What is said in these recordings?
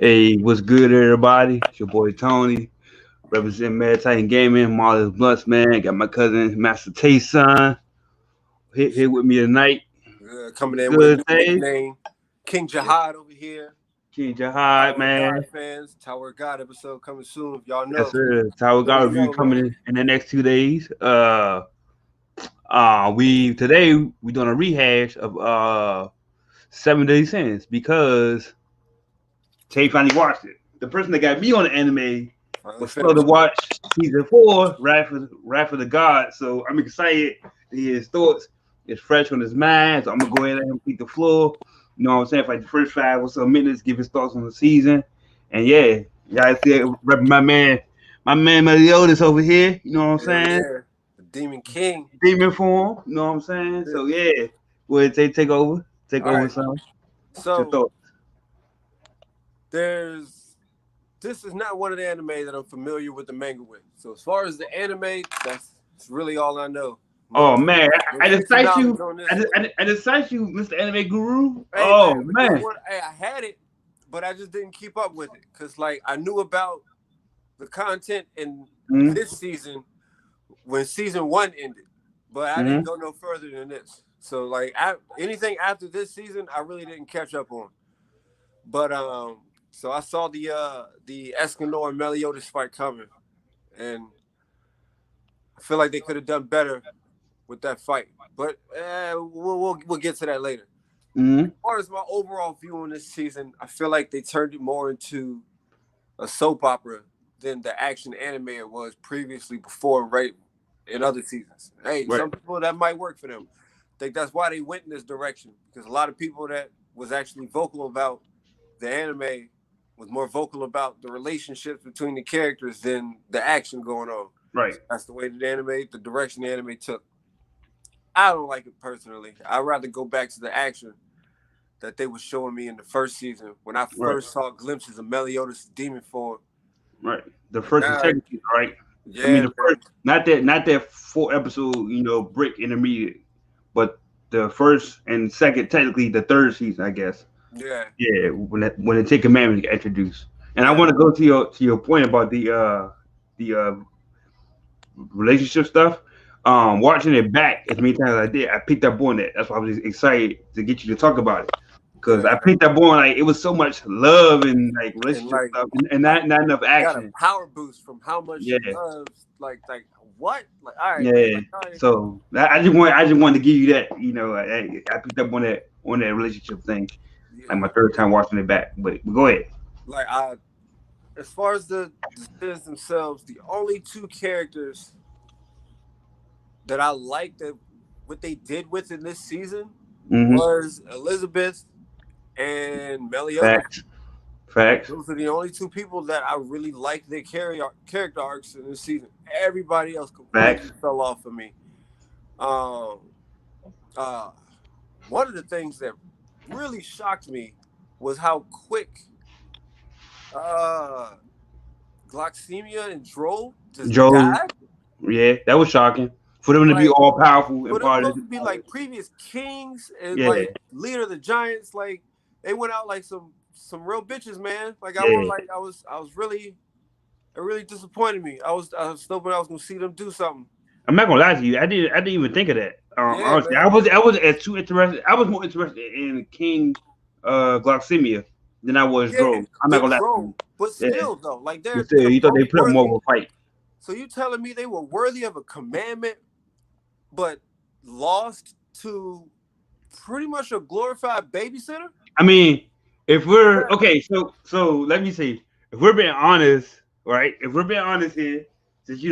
Hey, what's good, everybody? It's your boy Tony, represent Mad Titan Gaming, Marlon Blunts, man. Got my cousin Master Tay son here with me tonight. Coming in with a Good new day, nickname, King Jihad over here. King Jihad, Tower of man. God fans, Tower of God episode coming soon. If y'all Yes, know, sir. Tower let God us review know, man. coming in the next 2 days. We today we doing a rehash of 7 Days Sins because Tay finally watched it. The person that got me on the anime Finally was slow to finished. watch season 4, Wrath of the God. So I'm excited to hear his thoughts. It's fresh on his mind. So I'm gonna go ahead and let him keep the floor. You know what I'm saying? For like the first 5 or so minutes, give his thoughts on the season. And yeah, y'all see it, my man Meliodas over here. You know what I'm Yeah, saying? yeah. The Demon King. Demon form. You know what I'm saying? So yeah, go ahead, take over. Take All over, right. son. What's your So thoughts? this is not one of the anime that I'm familiar with the manga with. So as far as the anime, that's really all I know. Oh No, man, no I just extensive cite knowledge you. on I this just, one. I just, I just cite you, Mr. Anime Guru. Hey Oh man, but this man. one, hey, I had it, but I just didn't keep up with it because like I knew about the content in Mm-hmm. this season when season one ended, but I didn't Mm-hmm. go no further than this. So like anything after this season, I really didn't catch up on. But so I saw the Escanor and Meliodas fight coming, and I feel like they could have done better with that fight. But we'll get to that later. Mm-hmm. As far as my overall view on this season, I feel like they turned it more into a soap opera than the action anime it was previously before, right? In other seasons. Hey, Right. some people that might work for them. I think that's why they went in this direction because a lot of people that was actually vocal about the anime was more vocal about the relationships between the characters than the action going on. Right. That's the way the direction the anime took. I don't like it personally. I'd rather go back to the action that they were showing me in the first season when I Right. first saw glimpses of Meliodas' demon form. Right. The Like, first and second season, right? I mean yeah, the man. first, not that 4 episode, break intermediate, but the first and second, technically the third season, I guess. Yeah, Yeah, when the Ten Commandments get introduced. And I yeah. want to go to your point about the relationship stuff. Watching it back as many times as I did, I picked up on that. That's why I was excited to get you to talk about it. Because I Yeah, picked up on like it was so much love and like and relationship like, stuff and like not enough got a action. power boost from how much Yeah, she loves. Like what? Like, all right, man. yeah. Like, all right. So I just wanted to give you that. I picked up on that relationship thing. Like Yeah. my third time watching it back. But go ahead. Like, as far as the Sins themselves, the only two characters that I liked that what they did with in this season Mm-hmm. was Elizabeth and Meliodas. Facts. Facts. Those are the only two people that I really liked their character arcs in this season. Everybody else completely Facts. fell off for me. Um, uh, One of the things that really shocked me was how quick uh, Gloxemia and Droll just Joe. died. Yeah, that was shocking for them to be Like, all powerful for and them part of both this. to be like previous kings and Yeah, like leader of the Giants, like they went out like some real bitches, man. Like yeah. I was really it really disappointed me. I was hoping I was gonna see them do something. I'm not gonna lie to you. I didn't even think of that. Yeah, Honestly, man. I was as too interested. I was more interested in King Gloxemia than I was Yeah, Dro. I'm not then gonna lie to you. Droll. But Yeah, still though, like but still, they're you thought they both put up more of worthy. a fight. So you telling me they were worthy of a commandment, but lost to pretty much a glorified babysitter? I mean, if we're Yeah. okay, so let me see. If we're being honest, right? If we're being honest here, since you're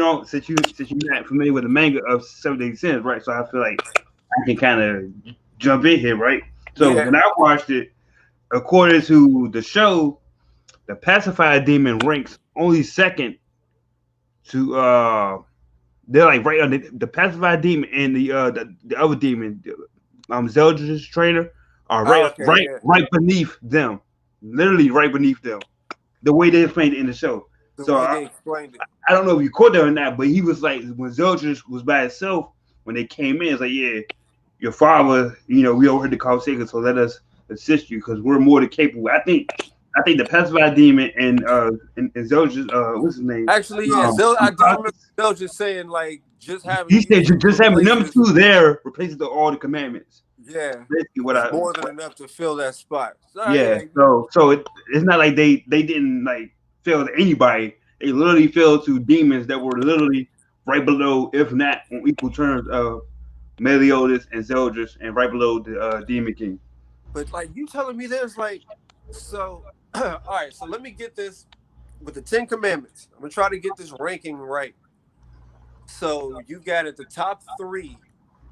not familiar with the manga of 7 Days Sins, right? So I feel like I can kind of jump in here, right? So Yeah. when I watched it, according to the show, the pacifier demon ranks only second to they're like right on the pacifier demon and the other demon, Zeldris trainer, are Oh, right okay, right yeah. right beneath them, literally right beneath them. The way they explained it in the show. The So way I, they explained it. I don't know if you caught that or not, but he was like when Zeldris was by himself when they came in, it's like yeah, your father, we overheard the conversation, so let us assist you because we're more than capable. I think the pacified demon and Zeldris, what's his name? Actually, yeah, I do remember Zell just saying like just having He you said two just having them replaces, two there replaces all the commandments. yeah, Basically, what it's I more than enough to fill that spot. So, yeah. So it's not like they didn't like fail to anybody. They literally failed to demons that were literally right below, if not on equal terms of Meliodas and Zeldris, and right below the Demon King. but like you telling me there's like, so all right. So let me get this with the 10 Commandments. I'm gonna try to get this ranking right. So you got at the top three,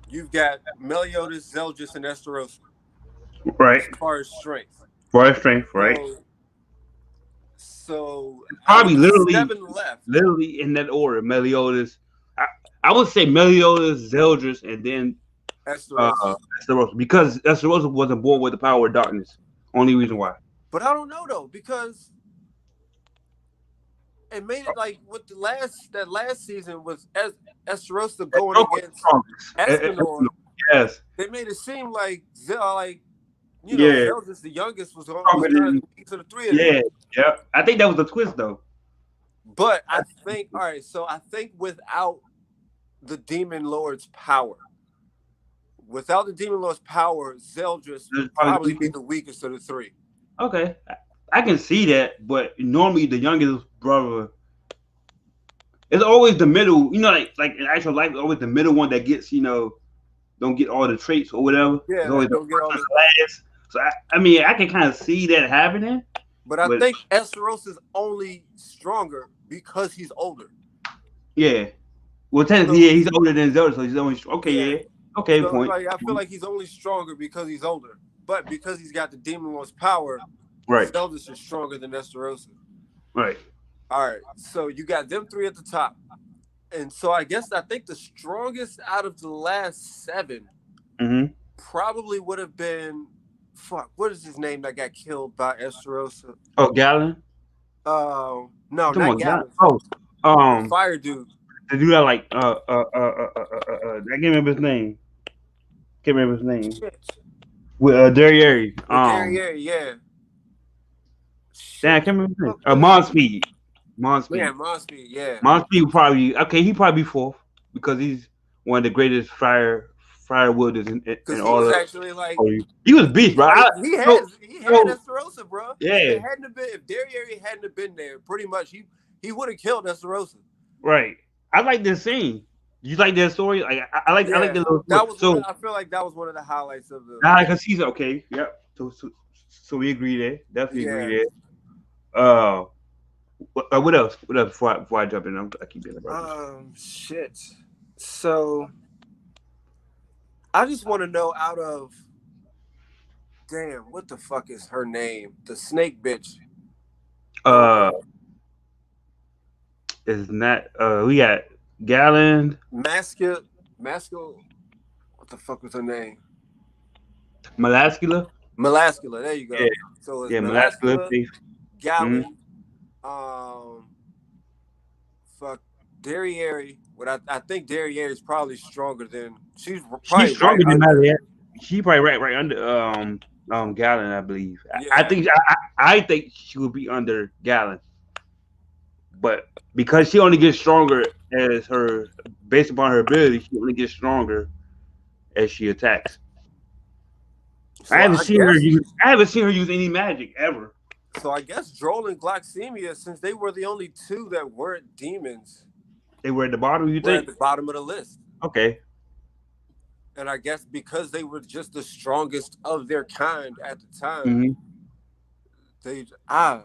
you've got Meliodas, Zeldris, and Esterosa Right. as far as strength. For strength, right? So out of Probably the seven left, literally in that order. Meliodas, I would say Meliodas, Zeldris, and then Esterosa. Esterosa, because Esterosa wasn't born with the power of darkness. Only reason why. But I don't know though, because it made it like with that last season was Esterosa going against Escanor. Yes. They made it seem like Yeah. Zeldris the youngest was kind of the weakest of the three of them. Yeah. I think that was the twist though. But I think I think without the Demon Lord's power, Zeldris would probably be the weakest of the three. Okay. I can see that, but normally the youngest brother, it's always the middle. Like in actual life, it's always the middle one that gets, don't get all the traits or whatever. Yeah, it's always don't get all the last. So I mean, I can kind of see that happening. But I think Esteros is only stronger because he's older. Yeah. Well, technically, he's older than Zelda, so he's only okay. So, point. I feel like he's only stronger because he's older, but because he's got the Demon Lord's power, right? Zeldris is stronger than Esterosa. Right. All right. So you got them three at the top, and so I think the strongest out of the last 7 probably would have been what is his name that got killed by Esterosa? Oh, Galen. No, not Galen. The fire dude. The dude I can't remember his name. Shit. With Derriere. Derriere, yeah. Damn, I can't remember his name. Monspeed. Yeah, Monspeed, yeah. Monspeed he probably be 4th because he's one of the greatest fire wielders in all of. Actually like he was beast, bro. He had Esterosa, bro. Yeah. If Derriere hadn't have been there, pretty much he would have killed Esterosa. Right. I like this scene. You like that story? Like I like the little. I feel like that was one of the highlights of the. Because he's okay. Yep. So we agree there. Definitely agree there. What else? What else? Before I jump in, I keep getting about shit. So I just want to know out of. Damn, what the fuck is her name? The snake bitch. Is not we got Galen. Mascula. What the fuck was her name? Melascula. There you go. Yeah. So it's Melascula. Galen. Fuck Derriere. What I think Derriere is probably stronger than she's stronger than Melascula. She probably right under Galen, I believe. Yeah. I think she would be under Galen. But because she only gets stronger based upon her ability, she only gets stronger as she attacks. So I haven't seen her use any magic ever. So I guess Droll and Gloxemia, since they were the only 2 that weren't demons, they were at the bottom. You think? At the bottom of the list. Okay. And I guess because they were just the strongest of their kind at the time, I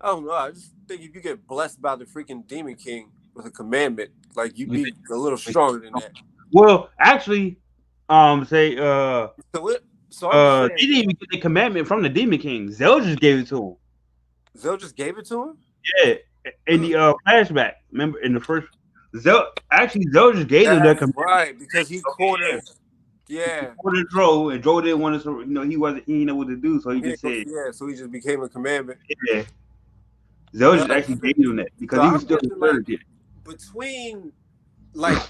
don't know. I just think if you get blessed by the freaking Demon King with a commandment, like you be a little stronger than that. Well, actually, they didn't even get the commandment from the Demon King. Zell just gave it to him. Zell just gave it to him? Yeah. In the flashback. Remember in the first Zell just gave him that commandment. Right, because he cornered. Yeah. He cornered Droll, and Droll didn't want to, he didn't know what to do, so he just said. Yeah, so he just became a commandment. Yeah. Zell just actually gave him that because he was still considered it. Between like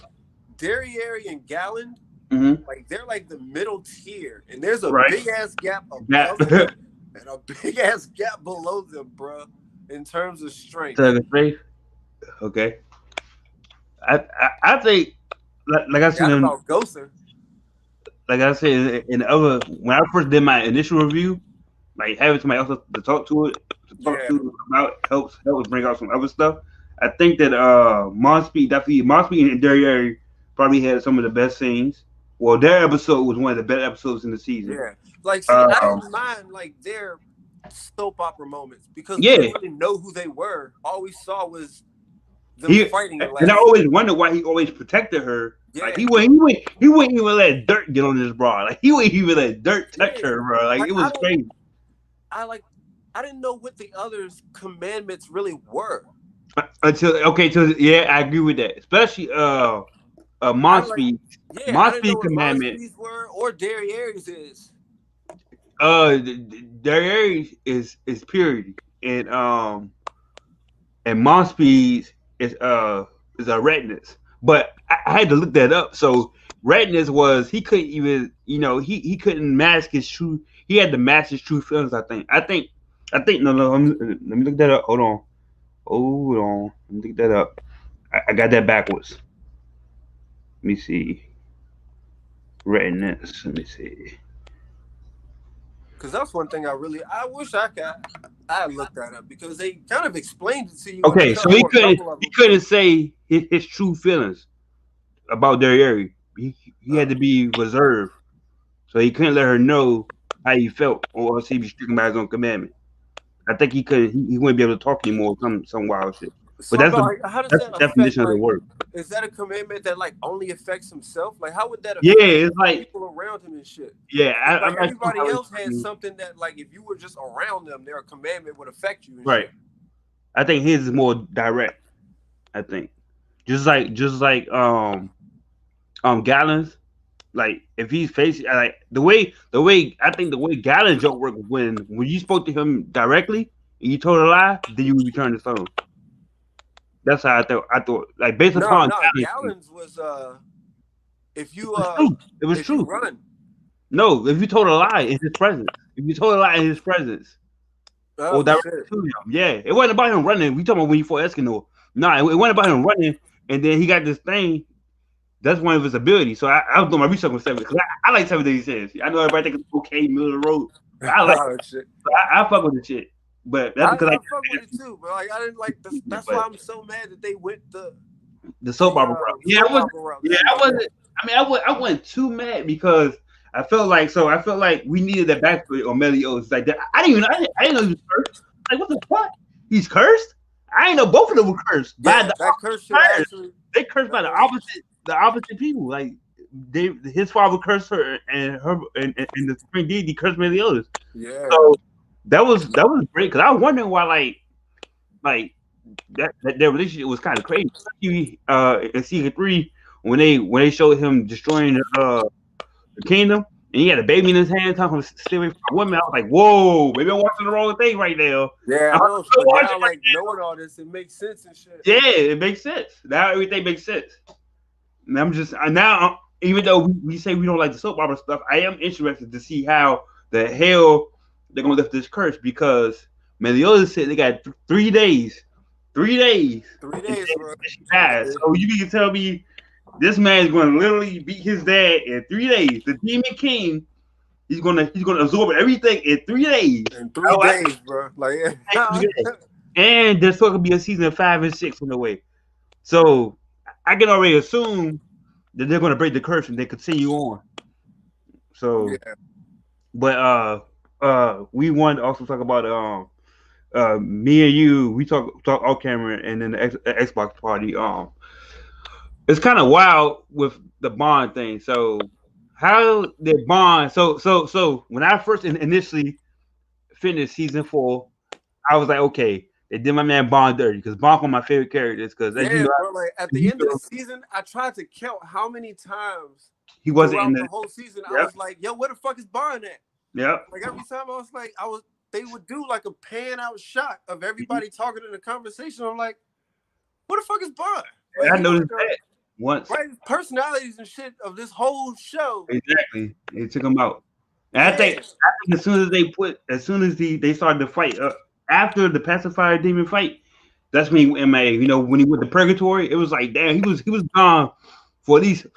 Derriere and Galen, like they're like the middle tier, and there's a big ass gap above them, and a big ass gap below them, bro, in terms of strength. Tug of Faith. Okay. I think like I seen Forgot them about Gosser. like I said in the other when I first did my initial review, like having somebody else to talk Yeah, to about helps bring out some other stuff. I think that Monspeed and Derriere probably had some of the best scenes. Well, their episode was one of the best episodes in the season. yeah. Like, see, I Um, didn't mind like their soap opera moments because we yeah, didn't really know who they were. All we saw was them he fighting in and I last season. always wondered why he always protected her. Like Yeah, he wouldn't even let dirt get on his bra. Like he wouldn't even let dirt touch yeah. her, bro. Like Like it was crazy. I like, I didn't know what the others' commandments really were. Until yeah, I agree with that. Especially I like, Monspeed. yeah, I didn't know Monspeed what commandment. Monspeeds were or Derriere's is. Their area is purity, and Monspeed is a redness. But I had to look that up. So redness was he couldn't even he couldn't mask his true. He had to mask his true feelings. I think no. Let me look that up. Hold on. Let me look that up. I got that backwards. Let me see. Redness. Let me see. Because that's one thing I wish I looked that up because they kind of explained it to you in Okay, so or a couple of he them. couldn't say his true feelings about their area. He had Uh, to be reserved, so he couldn't let her know how he felt, or else he'd be stricken by his own commandment. I think he wouldn't be able to talk anymore. Some wild shit. But so I'm like, how does that's that the affect? definition of the Like, word. is that a commandment that like only affects himself? Like, how would that Yeah, affect it's like people around him and shit? yeah. Because like I'm not sure everybody how else had it's something that like if you were just around them, their commandment would affect you and right. shit. I think his is more direct. I think just like Gallons. Like if he's facing like the way I think the way Gallon joke worked when you spoke to him directly and you told a lie, then you would return the phone. That's how I thought like based No, upon no, Gallon, Gallons was if it you was true. It was if you true. run. No, if you told a lie in his presence, if you told a lie in his presence or Oh directly shit. to him, yeah, it wasn't about him running. We talking about when he fought Eskimo. Nah, it wasn't about him running, and then he got this thing. That's one of his abilities. So I was doing my research on seven because I like 7 days says. I know everybody think it's okay, middle of the road. But I like it. Oh shit. So I fuck with the shit. But that's because I fuck with it too, but like I didn't like this. That's why but I'm so mad that they went the soap opera route. the Yeah, soap opera route this I season. Yeah. wasn't. I mean, I wasn't too mad because I felt like we needed that backstory on Meliodas. Like that. I didn't know he was cursed. Like what the fuck? He's cursed. I didn't know both of them were cursed by Yeah, the that curse should opposite. actually They cursed by that was the opposite people. Like his father cursed her, and the supreme deity cursed Meliodas. yeah. So that was great because I was wondering why like that their relationship was kind of crazy. Especially, in season 3 when they showed him destroying the kingdom and he had a baby in his hand, talking to stay away from a woman. I was like, whoa, maybe I'm watching the wrong thing right now. Yeah, I I'm know. still But watching now like knowing all this, it makes sense and shit. yeah, it makes sense. Now everything makes sense. And I'm just now, even though we say we don't like the soap opera stuff, I am interested to see how the hell they're gonna lift this curse because Meliodas said they got 3 days, 3 days, 3 days, and bro. she dies. So you can tell me this man is gonna literally beat his dad in 3 days. The Demon King, he's gonna absorb everything in 3 days. In three Oh, days, bro. Like and there's supposed to be a season 5 and 6 on the way. So I can already assume that they're gonna break the curse and they continue on. So, yeah. but we wanted to also talk about me and you. We talk off camera and then the Xbox party. It's kind of wild with the bond thing. So, how did bond? So when I first initially finished season 4, I was like, okay, they did my man Bond dirty because Bond one of my favorite characters. Because as you Yeah, know, bro. Like at the end of the season, I tried to count how many times he wasn't in throughout the. the whole season I Yep. was like, yo, where the fuck is Bond at? Yep. Like every time I was like, they would do like a pan out shot of everybody talking in the conversation. I'm like, where the fuck is Bond? Like I he's like noticed that once. right personalities and shit of this whole show. Exactly. They took him out. And I Yeah. think as soon as they started to fight after the pacifier demon fight, that's when he went MIA. You know, when he went to purgatory, it was like damn, he was gone for at least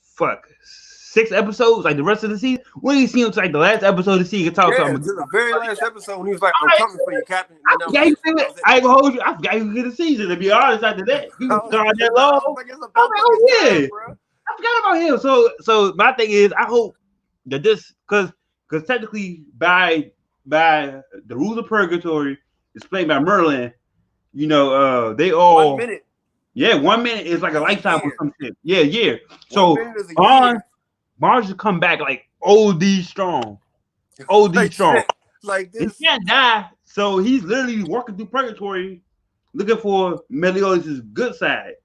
fuck 6 episodes, like the rest of the season. When you see him like the last episode of the season, he could talk to Yeah, him. to the very last episode when he was like, "I'm coming for you, Captain," and then that was I it. forgot That was it. I ain't gonna hold you. I forgot he was in the season. To be honest, after that, he I was was, gone that nah, long. I was like, "It's I was about like, fucking oh time, yeah, bro." I forgot about him. So my thing is, I hope that this because technically by the rules of purgatory, explained by Merlin. You know, they 1 all minute 1 minute is like a is a lifetime or year. some shit. Yeah, yeah. 1 So minute is a Bond year. Bond should come back like OD strong, OD Like strong. shit. Like He this. can't die, so he's literally walking through purgatory looking for Meliodas' good side.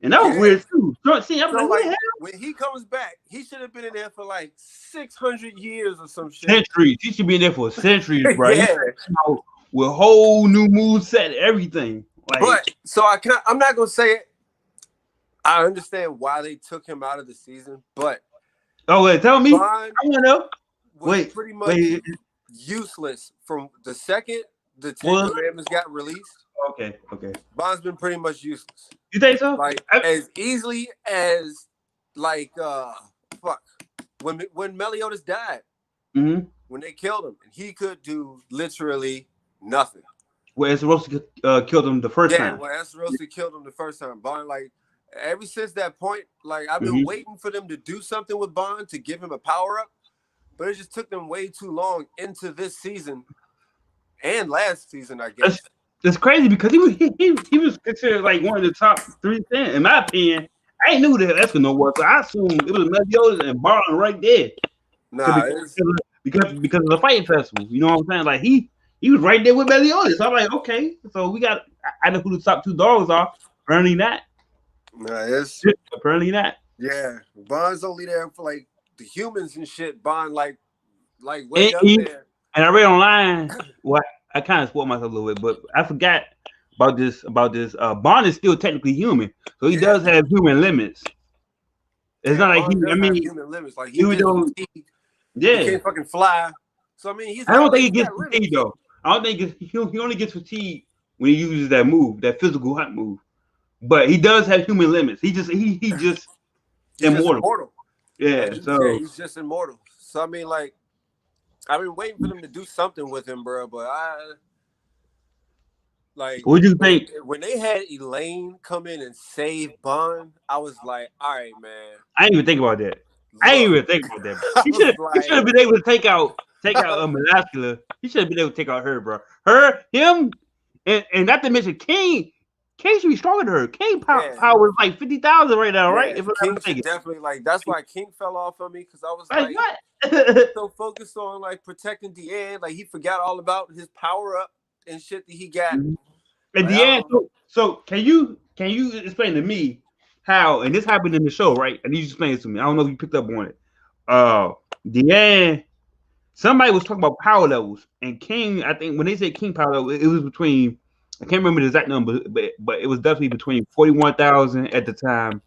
And that was Yeah. weird too. So, see, I'm So like, what the like hell? when he comes back, he should have been in there for like 600 years or some shit. Centuries. He should be in there for centuries, bro. He Yeah. should come out with whole new move set, everything. Like, But so I'm not gonna say it. I understand why they took him out of the season, but oh wait, tell me. Bond I want to know. was Wait, pretty much wait. useless from the second the Ten What? Commandments got released. Okay, okay. Bond's been pretty much useless. You think so? Like as easily as like fuck when Meliodas died, Mm-hmm. when they killed him, and he could do literally nothing. Well, Esterosi killed him the first Yeah, time. well, Esterosi killed him the first time. Bond, like ever since that point, like I've been Mhm. waiting for them to do something with Bond to give him a power up, but it just took them way too long into this season and last season, I guess. It's crazy because he was considered like one of the top 310 in my opinion. I ain't knew who the hell Eskimo was, so I assumed it was Meliodas and Bond right there. Nah, Because of the fighting festival. You know what I'm saying? Like he was right there with Meliodas. So I'm like, okay, so we got I know who the top 2 dogs are. Apparently not. Apparently not. Yeah, Bond's only there for like the humans and shit. Bond like way up there. And I read online. Well, I kind of spoiled myself a little bit, but I forgot about this. Bond is still technically human, so he does have human limits. It's not like Bond does have human limits. Like he even though, he yeah, can't fucking fly. So I mean, I don't think he gets fatigued though. I don't think he only gets fatigued when he uses that move, that physical hunt move. But he does have human limits. He just he's immortal. Just immortal. Yeah, he's just immortal. So I mean, like, I've been waiting for them to do something with him, bro. But what do you think when they had Elaine come in and save Bond? I was like, all right, man. I didn't even think about that. I didn't even think about that. He should have been able to take out Molecular. He should have been able to take out her, bro. Him, and not to mention King. King should be stronger than her. King power is like 50,000 right now, right? If King should definitely that's why King fell off on me because I was like what? So focused on like protecting Deanne, like he forgot all about his power up and shit that he got. And Deanne, so can you explain to me how? And this happened in the show, right? I need you to explain it to me. I don't know if you picked up on it. Deanne, somebody was talking about power levels, and King. I think when they said King power level, it was between. I can't remember the exact number, but it was definitely between 41,000 at the time,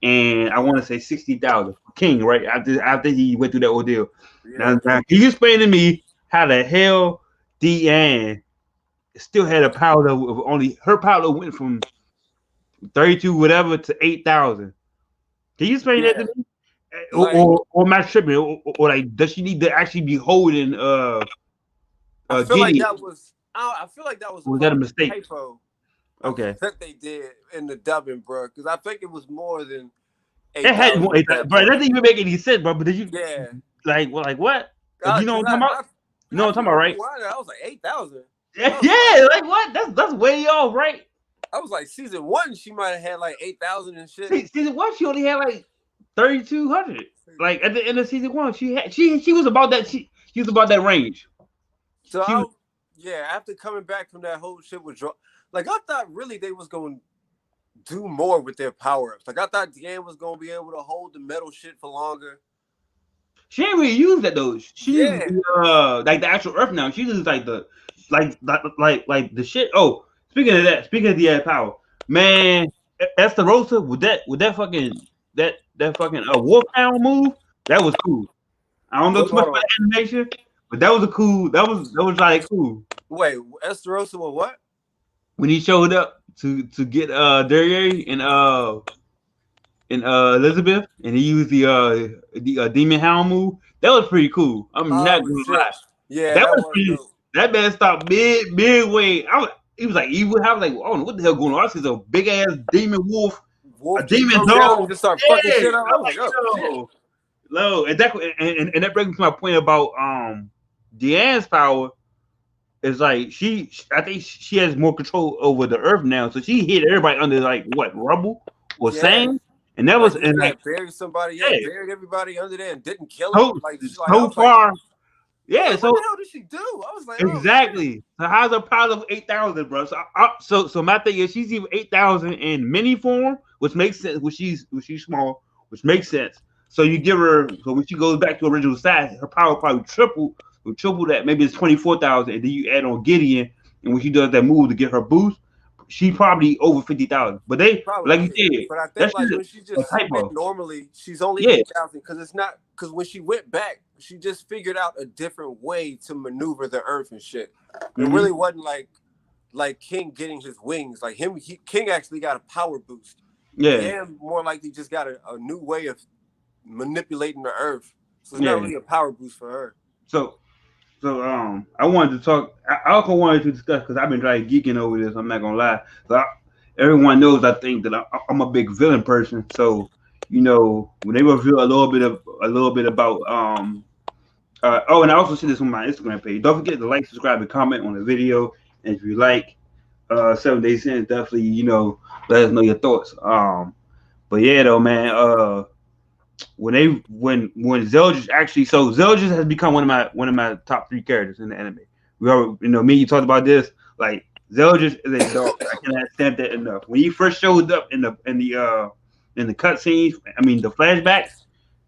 and I want to say 60,000. King, right? After he went through that ordeal. Yeah. Now, can you explain to me how the hell Deanne still had a power level of only her power level went from 32 whatever to 8,000? Can you explain that to me? Or am I tripping? Or like, does she need to actually be holding? I feel like that was. I feel like that was that a mistake? Typo okay, that they did in the dubbing, bro. Because I think it was more than 8,000. It had more, bro. That didn't even make any sense, bro. But did you? Yeah. Like what? You know what I'm talking about? You know what I'm talking about, right? I was like 8,000. Yeah, like what? That's way off, right? I was like season 1, she might have had like 8,000 and shit. Season 1, she only had like 3,200. Like at the end of season 1, she was about that. She was about that range. So after coming back from that whole shit with like I thought really they was going to do more with their power ups. Like I thought Deanne was going to be able to hold the metal shit for longer. She ain't really used that though. She like the actual Earth now. She uses like the like the shit. Oh, speaking of the power, man, Esterosa with that fucking Wolfhound move, that was cool. I don't know too much Hold about on. animation, but that was a cool. That was like cool Wait, Esterosa was what? when he showed up to get Derriere and Elizabeth, and he used the demon hound move. That was pretty cool. I'm not Oh gonna shit. lie. Yeah, That that was was pretty. dope. That man stopped midway. He was like evil. I was like, I don't know what the hell going on. I see a big ass demon wolf, a Wolf just demon come down dog. and just start fucking Yeah, shit up. I I'm was like, like, oh shit. yo, low, and that brings me to my point about Deanne's power. Is like I think she has more control over the earth now, so she hit everybody under like what rubble or Yeah. sand, and that Like was when and she like had buried somebody, yeah, yeah, buried everybody under there and didn't kill them. so Like she like so far, yeah, what the so hell did she do? I was like, oh shit. exactly. So how's a power of 8,000, bro? So my thing is she's even 8,000 in mini form, which makes sense. When she's small, which makes sense. So you give her so when she goes back to original size, her power probably triple that. Maybe it's 24,000, and then you add on Gideon, and when she does that move to get her boost, she probably over 50,000. But like Probably, you yeah. said, But I think that's like just when she a just spit typo. normally, she's only Yeah. 8,000 because it's not because when she went back, she just figured out a different way to maneuver the earth and shit. It Mm-hmm. really wasn't like King getting his wings. Like King actually got a power boost. Yeah. Deanne more likely just got a new way of manipulating the earth. So it's not Yeah. really a power boost for her. So I wanted to talk. I also wanted to discuss because I've been like geeking over this. I'm not gonna lie. Everyone knows I think that I'm a big villain person. So when they reveal a little bit about oh, and I also see this on my Instagram page. Don't forget to like, subscribe, and comment on the video. And if you like 7 Days In, definitely let us know your thoughts. But yeah, though, man. When Zeldris actually Zeldris has become one of my top three characters in the anime. We already, me you talked about this. Like Zeldris is a dog. I cannot stand that enough. When he first showed up in the cutscenes, I mean the flashbacks,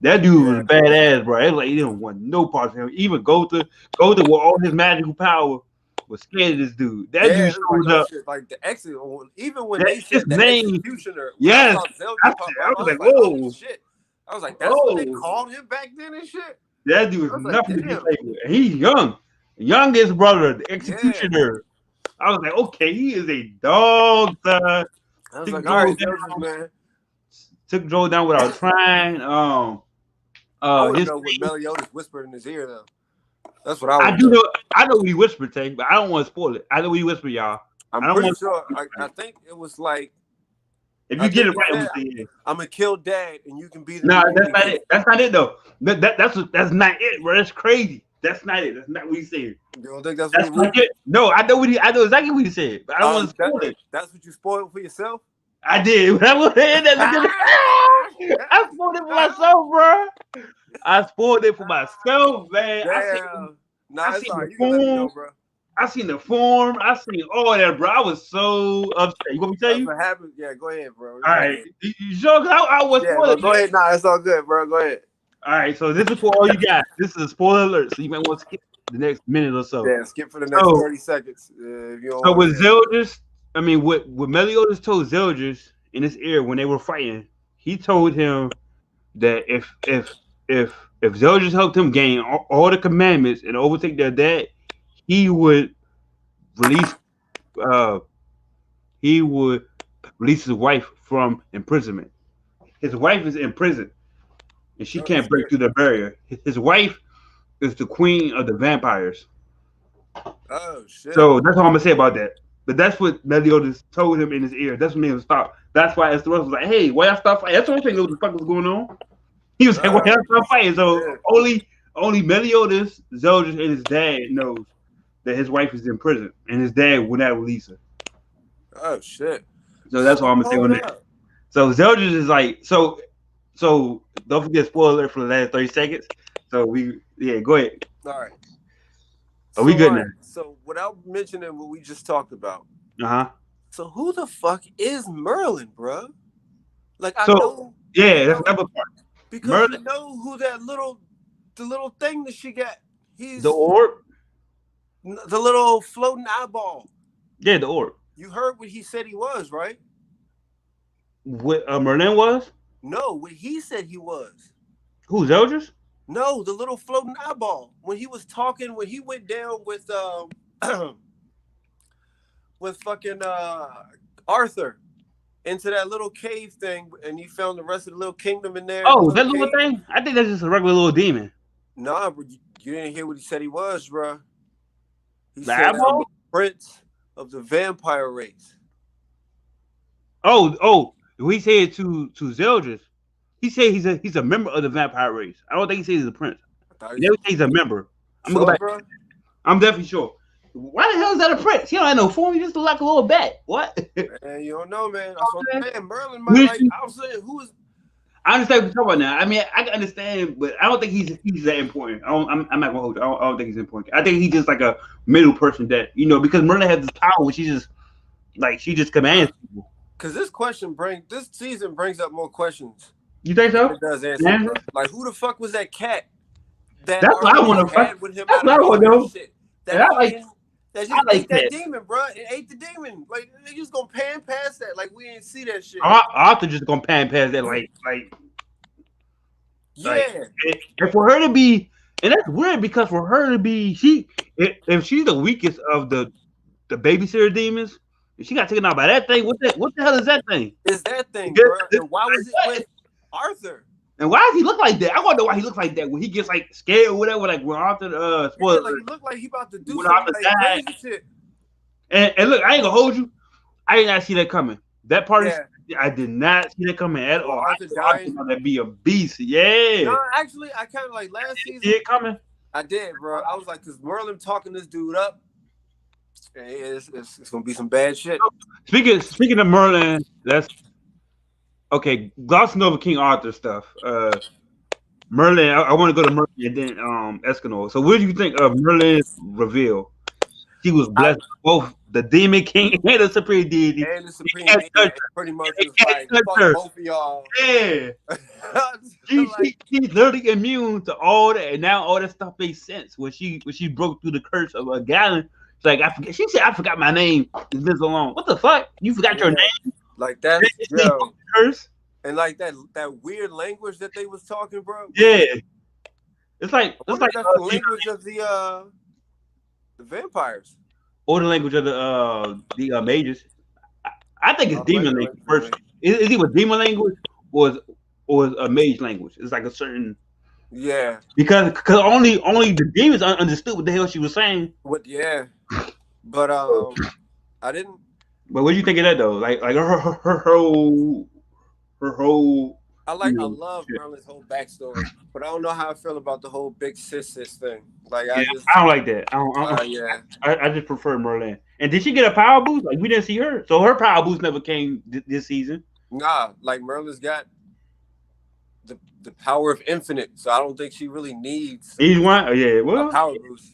that dude was Yeah. badass, bro. It was like he didn't want no parts of him. Even Gotha with all his magical power was scared of this dude. That Yeah, dude it was like, shows oh up. shit, like the exit. Even when That they his said the name, executioner, when I yes. saw I, Zelda pop I up, I was was like, like, oh oh, shit. I was like, that's what they oh. called him back then and shit. That dude I is was like, nothing to be damn. played with. And he's young. Youngest brother, the Yeah. executioner. I was like, okay, he is a dog, son. I was Took like, all Joe right, Zelda's down. man. Took Joe down without trying. I want to His know what Meliodas whispered in his ear though. That's what I I want do to know. know. I know what he whispered, Tank, but I don't want to spoil it. I know what he whispered, y'all. I'm I don't pretty want to sure. spoil I it. think it was like If I you get think it he right, I'm said, gonna say yeah. "I'm gonna kill Dad, and you can be the No, new that's Demon not King." it. That's not it though. That's not it, bro. That's crazy. That's not it. That's not what he said. You don't think that's what That's he not meant? it. No, I know exactly what he said, but I don't want to spoil it. That's what you spoiled for yourself. I did. When I was in that because I spoiled it for myself, bro. I spoiled it for myself, man. Damn. I Nah, it's seen all the right. You can let me know, form. bro. I seen the form. I seen all that, bro. I was so upset. You want me to tell That's you? what happened. Yeah, go ahead, bro. All Go right. ahead. You sure? 'Cause I was Yeah, spoiling bro. Go it. ahead. Nah, it's all good, bro. Go ahead. All right. So this is for all you guys. This is a spoiler alert. So you might want to skip the next minute or so. Yeah, skip for the next So 30 seconds if you don't so want to with hear. Zeldris, I mean, what Meliodas told Zeldris in his ear when they were fighting, he told him that if Zeldris helped him gain all the commandments and overtake their dad, he would release uh he would release his wife from imprisonment. His wife is in prison and she Oh can't break shit. through the barrier. His wife is the queen of the vampires. Oh shit. So that's all I'm gonna say about that. But that's what Meliodas told him in his ear. That's what made him stop. That's why Esteros was like, "Hey, why y'all stop fighting?" That's the only thing what the fuck was going on. He was like, "Why y'all Oh stop fighting?" So shit. only Meliodas, Zeldris, and his dad knows that his wife is in prison, and his dad will not release her. Oh shit. So that's all I'm gonna say Hold on that. up. So Zeldris is like, so don't forget spoiler alert for the last 30 seconds. So go ahead. All right. Are we So all good now? right. So without mentioning what we just talked about, Uh huh. so who the fuck is Merlin, bro? Like I So know, yeah, that's another part. because you Merlin, know who the little thing that she got. the He's orb. the little floating eyeball. Yeah, the orb. You heard what he said he was, right? What Merlin was? No, what he said he was. Who Zeldris? No, the little floating eyeball. When he was talking, when he went down with with fucking Arthur into that little cave thing, and he found the rest of the little kingdom in there in the Oh, little that little cave. thing? I think that's just a regular little demon. Nah, but you didn't hear what he said he was, bro. He The said eyeball? prince of the vampire race. Oh, he said to Zeldris. He said he's a member of the vampire race. I don't think he said he's a prince. I thought He he never said he's a member. I'm gonna go sure, back. bro. I'm definitely sure. Why the hell is that a prince? He don't have no form. He just look like a little bat. What? Man, you don't know, man. That's what I'm saying. Merlin might Which like. I was saying, who is? I understand what you're talking about now. I mean, I can understand, but I don't think he's that important. I'm not gonna hold you. I don't think he's important. I think he's just like a middle person that because Merlin has this power where she just commands people. Because this season brings up more questions You think than so? it does answers, Yeah. bro. Like, who the fuck was that cat that That's what I Arthur want just to find. had with him That's out what of I want to nowhere and know. shit? And That I just like ate that pets. demon, bro. It ate the demon. Like, they just gonna pan past that. Like, we didn't see that shit. Arthur just gonna pan past that like Yeah. and for her to be, and that's weird because for her to be if she's the weakest of the babysitter demons, if she got taken out by that thing. What the hell is that thing? It's that thing, This- bro. this- And why was it with Arthur? And why does he look like that? I want to know why he looks like that when he gets like scared or whatever. Like when Arthur Yeah, spoiler like, he looked like he about to do when some, Arthur like, died. crazy shit. And look, I ain't gonna hold you. I did not see that coming. That part Yeah. I did not see that coming at all. Arthur I thought dying. Arthur to be a beast. Yeah, No, actually, I kind of like last see season. it coming. I did, bro. I was like, because Merlin talking this dude up, it's gonna be some bad shit. Speaking of Merlin, that's okay. Glossing over King Arthur stuff. Merlin, I want to go to Merlin and then Escanor. So what do you think of Merlin's reveal? He was blessed with both the Demon King and the Supreme Deity. And the Supreme He can't Deity touch pretty much He was can't like, touch fuck her. both of y'all. Yeah. She's literally immune to all that, and now all that stuff makes sense. When she broke through the curse of a gallon, it's like I forget. She said, "I forgot my name. It's been so long. What the fuck? You forgot your name? Like that's Yo. Curse? And like that weird language that they was talking, bro. Yeah, it's like that's the language of the vampires, or the language of the mages. I think it's demon language first. Is either demon language or a mage language. It's like a certain because only the demons understood what the hell she was saying. But I didn't. But what do you think of that though? Like her whole. I love Merlin's whole backstory, but I don't know how I feel about the whole big sis thing. Like I don't like that. I just prefer Merlin. And did she get a power boost? Like we didn't see her, so her power boost never came this season. Nah, like Merlin's got the power of infinite, so I don't think she really needs. A power boost.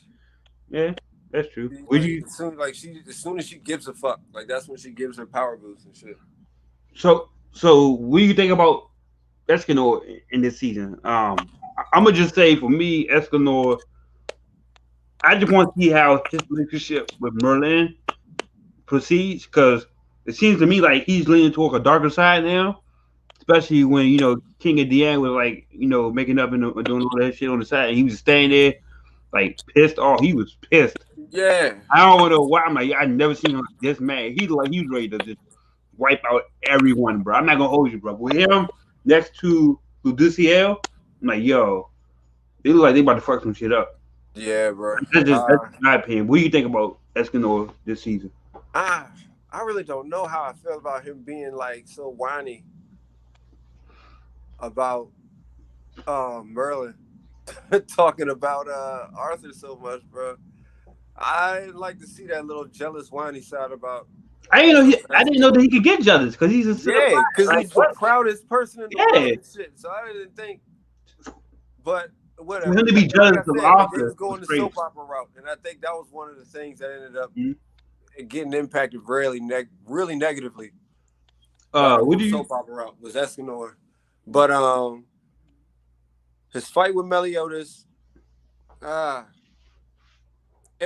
Yeah, that's true. As soon as she gives a fuck, like that's when she gives her power boost and shit. So what do you think about Escanor in this season? I'm gonna just say for me, Escanor, I just want to see how his relationship with Merlin proceeds because it seems to me like he's leaning toward a darker side now, especially when King of Deanne was like making up and doing all that shit on the side, and he was staying there like pissed off. He was pissed. Yeah, I don't know why. I'm like, I never seen him like this mad. He was ready to just wipe out everyone, bro. I'm not gonna hold you, bro. With him next to Luduciel, I'm like, yo, they look like they about to fuck some shit up. Yeah, bro. That's my opinion. What do you think about Escanor this season? I really don't know how I feel about him being like so whiny about Merlin talking about Arthur so much, bro. I like to see that little jealous whiny side about. I didn't know that he could get jealous because he's because he's the proudest person in the world and shit. So I didn't think, but whatever. For him to be jealous of Arthur, he was going the soap opera route, and I think that was one of the things that ended up getting impacted really negatively. What do you soap opera route was Escanor, but his fight with Meliodas, it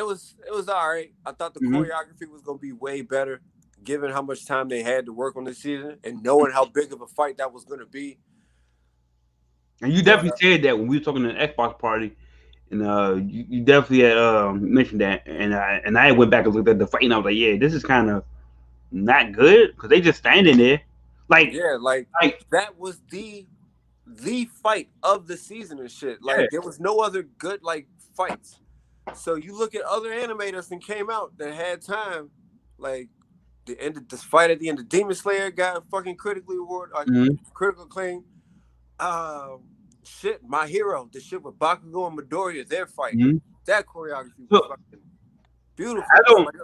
was all right. I thought the choreography was gonna be way better, given how much time they had to work on this season and knowing how big of a fight that was gonna be. And you But definitely said that when we were talking at the Xbox party, and you definitely had mentioned that, and I went back and looked at the fight, and I was like, yeah, this is kind of not good because they just standing there, like yeah, like like that was the fight of the season and shit. yeah. Like there was no other good like fights. So you look at other animators that came out that had time, like the end of this fight at the end of Demon Slayer got fucking critically award, like Mm-hmm. critical acclaim. Shit, My Hero, the shit with Bakugo and Midoriya, their fight, Mm-hmm. that choreography was So fucking I beautiful, bro. don't. Like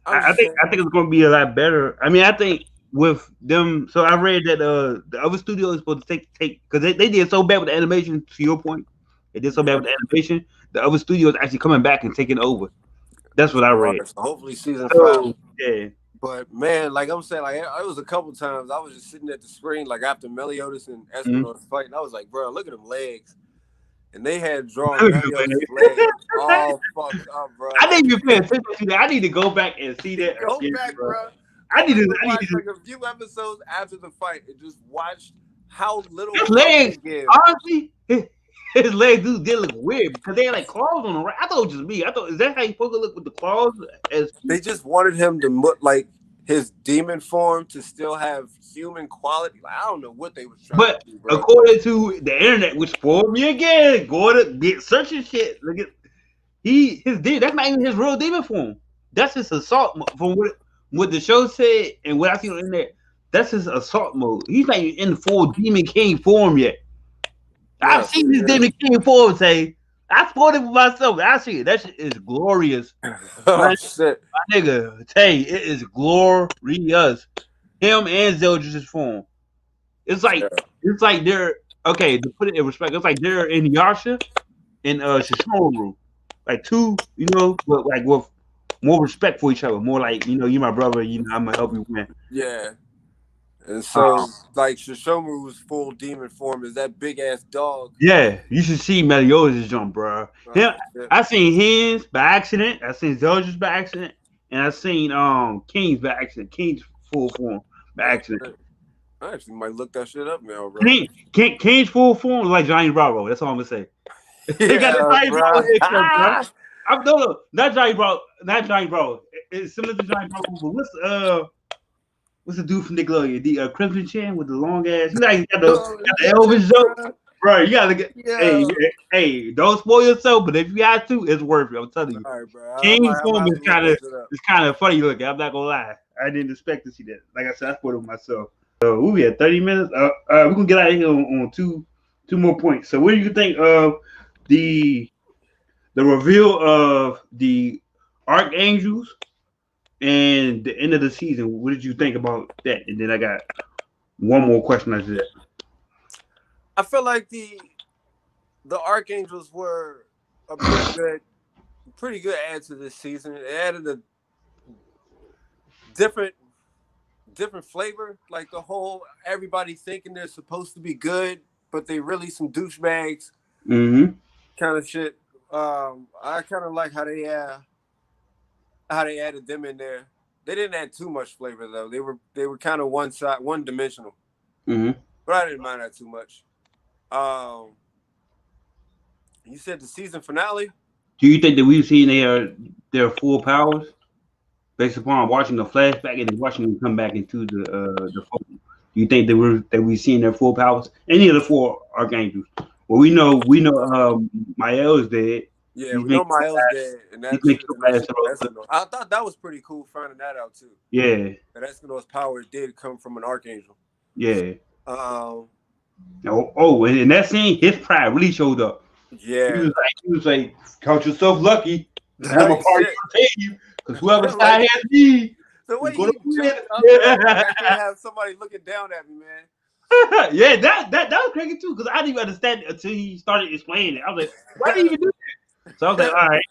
I'm just saying, I think it's going to be a lot better. I mean, I think with them. So I read that the other studio is supposed to take because they did so bad with the animation. To your point, they did so bad yeah, with the animation. The other studio is actually coming back and taking over. That's what I they read. are. So hopefully season 5. So yeah. But man, like I'm saying, like it was a couple times I was just sitting at the screen, like after Meliodas and Mm-hmm. Espino's fight, and I was like, bro, look at them legs. And they had drawn Meliodas' legs all fucked up, bro. I Like didn't even pay attention to that. I need to go back and see that go again, back, bro. bro. Go back and I need watch to like a few episodes after the fight and just watch how little his fuck they legs. give. Honestly, his legs do did look weird because they had like claws on them. Right? I thought it was just me. I thought is that how you supposed to look with the claws? As They just wanted him to like his demon form to still have human quality. Like I don't know what they was trying to but do, bro. according to the internet, which spoiled me again, go to get searching shit. Look at his demon. That's not even his real demon form. That's his assault from what the show said and what I seen on the internet. That's his assault mode. He's not even in the full Demon King form yet. I've Yeah, seen this Demon King form. Say I spoiled it for myself. I see it. That shit is glorious. oh My, shit. my nigga, Tay, it is glorious. Him and Zeldris' form. Yeah. It's like they're okay to put it in respect. It's like they're in Yasha and Shishomaru, like two, but like with more respect for each other. More like you my brother. I'm gonna help you win. Yeah. And so Um, like Shishomaru's full demon form is that big ass dog. yeah, you should see Meliodas jump, bro. Him, Oh shit. I seen his by accident. I seen Zeldris by accident, and I seen King's by accident. King's full form by Oh accident. shit. I actually might look that shit up now, bro. King's full form is like Johnny Bravo. That's all I'm gonna say. He got the Yeah, Johnny Bravo bro. haircut, bro. No, not Johnny Bravo, not Johnny Bravo. It's similar to Johnny Bravo, but what's the dude from Nickelodeon? The Crimson Chin with the long ass. You like Oh, got the Elvis joke, bro. bro. You gotta get. Yeah. Hey, don't spoil yourself. But if you have to, it's worth it. I'm telling you. All right, bro. King I'm gonna form have is to look that shit up. kind of funny looking. I'm not gonna lie. I didn't expect to see that. Like I said, I spoiled it myself. We'll be at 30 minutes. We're gonna get out of here on two more points. So, what do you think of the reveal of the archangels and the end of the season? What did you think about that? And then I got one more question after that. I feel like the Archangels were a pretty good add to this season. It added a different flavor. Like the whole everybody thinking they're supposed to be good, but they really some douchebags Mm-hmm. kind of shit. I kind of like how they added them in there. They didn't add too much flavor though. They were kind of one dimensional. Mm-hmm. But I didn't mind that too much. Um, you said the season finale. Do you think that we've seen their full powers based upon watching the flashback and then watching them come back into the fold? Do you think that we've seen their full powers? Any of the four archangels? Well, we know Mael is dead. Yeah, He's we know making Miles dead, and he's that's making that's ass. Eskimo. I thought that was pretty cool finding that out too. Yeah, That Eskimo's powers did come from an archangel. yeah. Um, And in that scene, his pride really showed up. yeah, He was like, count yourself lucky. I'm a like part shit. of you because whoever Like side has me the is way gonna he win. jumped up there, like I can't have somebody looking down at me, man. Yeah, that was crazy too because I didn't even understand it until he started explaining it. I was like, why did he even do that? So I was like, all right.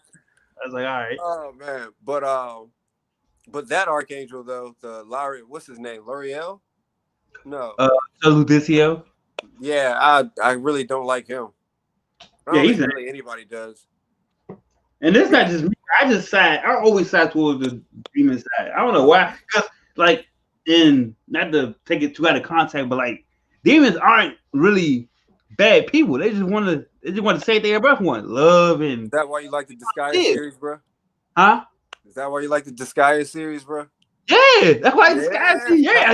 I was like, all right. Oh man, but that archangel though, the Larry, what's his name, L'Oreal? No, Uh, so Ludicio. yeah, I really don't like him. I Yeah, don't he's think in. really anybody does. And it's not just me. I always side towards the demon side. I don't know why. Because like in not to take it too out of context, but like demons aren't really bad people. They just want to say they both want love Is and that why you like the Disgaea yeah, series, bro? huh? Is that why you like the Disgaea series, bro? Yeah, that's why this guy Yeah, see. Yeah,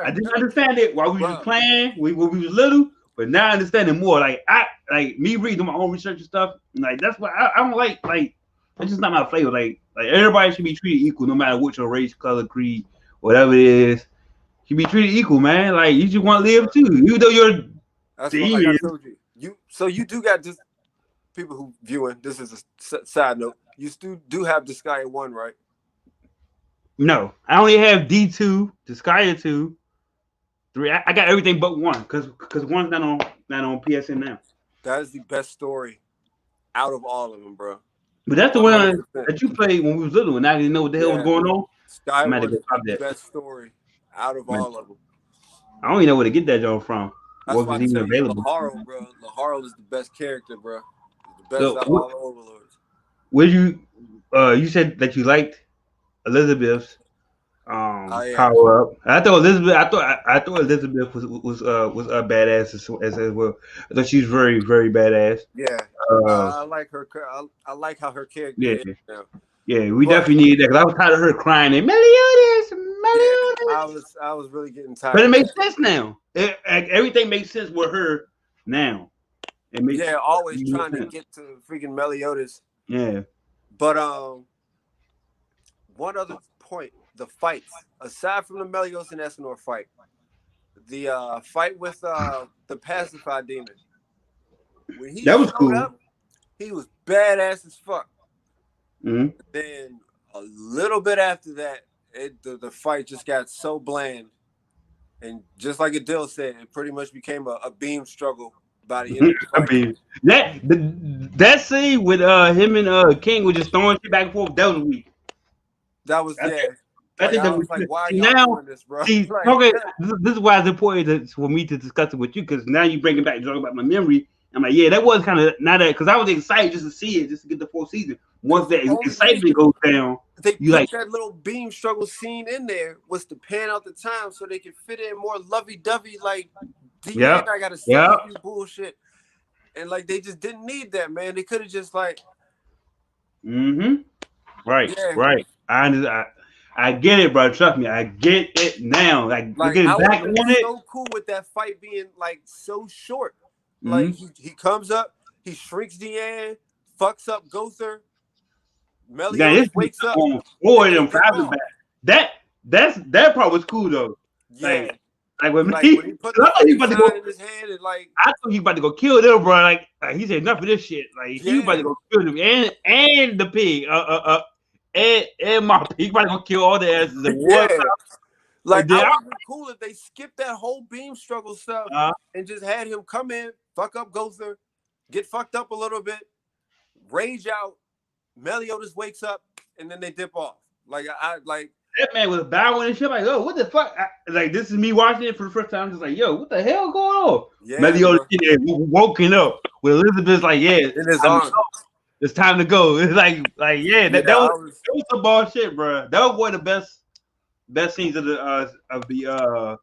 I didn't understand it while we was bro. playing. When we was little, but now I understand it more. Like me reading my own research and stuff. Like that's why I don't like. It's just not my flavor. Like everybody should be treated equal, no matter what your race, color, creed, whatever it is. Should be treated equal, man. Like you just want to live too, even though you're That's what, like I demon. told you. So you do got this. People who viewing this is a side note. You still do have Disgaea 1, right? No, I only have D2, Disgaea 2, 3. I got everything but one, cause one's not on PSN now. That is the best story out of all of them, bro. But that's the one 100%. that you played when we was little, and I didn't know what the hell was Yeah. going on. I'm gonna Skyward go is cop the that. best story out of Man, all of them. I don't even know where to get that joint from. That's What why I was even tell you, available? Laharo, bro. Laharo is the best character, bro. He's the best So, out of all the overlords. would you said that you liked Elizabeth's Oh yeah, power up. I thought Elizabeth was a badass as well. I thought she's very very badass. yeah. Uh, I like her. I like how her character yeah, is now. yeah, we But definitely needed that because I was tired of her crying and Meliodas, yeah, Meliodas. I was really getting But tired it of makes that. sense now. Everything makes sense with her now. It makes Yeah, always more trying to sense. get to freaking Meliodas. Yeah, But one other point: the fights. Aside from the Meliodas and Escanor fight, the fight with the pacified demon. When he that was showed cool. up, he was badass as fuck. Hmm. Then a little bit after that, the fight just got so bland, and just like Adil said, it pretty much became a beam struggle by the end of the I fight. mean that scene with him and King was just throwing shit back and forth. That was weak. That was I think, yeah. I Like think that I was was like, why are see y'all now. doing this, bro? See, Like okay, this is why it's important for me to discuss it with you because now you bringing back talking about my memory. I'm like, yeah, that was kind of not that because I was excited just to see it, just to get the full season. Once because the that only excitement reason goes down, they you put like, that little beam struggle scene in there was to pan out the time so they could fit in more lovey-dovey like yeah, Deanne, I gotta yeah, save you bullshit. And like they just didn't need that, man. They could have just like, mm-hmm, right, yeah, right. I get it, bro. Trust me, I get it now. Like like looking I would back have been on it, so cool with that fight being like so short. Like mm-hmm. he comes up, he shrinks Deanne, fucks up Gother, Now this Meliodas is wakes up, on and forward they and dip private off. back. That part was cool though. Yeah, Like with like me, when he put 'cause the I thought he fucking was about to go. sign in his hand and like, I thought he was about to go kill them, bro. Like he said enough of this shit. Like he was about yeah, to go kill them and the pig. And my pig. He about to go kill all the asses at one yeah. time. Like And I then would have been cool if they skipped that whole beam struggle stuff uh, and just had him come in, fuck up Gother, get fucked up a little bit, rage out. Meliodas wakes up, and then they dip off. Like I like, that man was bowing and shit. Like, oh, what the fuck? Like this is me watching it for the first time. Just like, yo, what the hell going on? yeah, Meliodas bro, woken up with Elizabeth's like, yeah, in his arm. it's time to go. It's like yeah, Yeah, that was I was. that was some bullshit, bro. That was one of the best scenes of the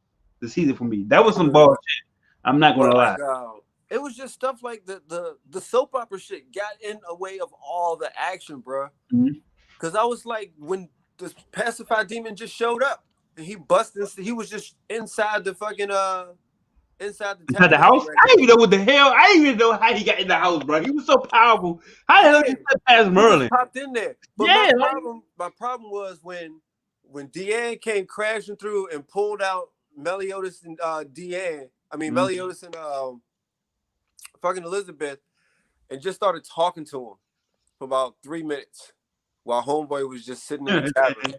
season for me. That was It some really was. bullshit. I'm not gonna But lie. like, it was just stuff like the soap opera shit got in a way of all the action, bro. Mhm. Because I was like, when the pacified demon just showed up and he busted, he was just inside the fucking inside the Inside the tavern house, I already. didn't even know what the hell. I didn't even know how he got in the house, bro. He was so powerful. How the hell did Yeah, he slip past he just Merlin? popped in there. But Yeah, like, my problem was when Deanne came crashing through and pulled out Meliodas and Deanne. I mean mm. Meliodas and fucking Elizabeth, and just started talking to him for about 3 minutes while Homeboy was just sitting in the tavern,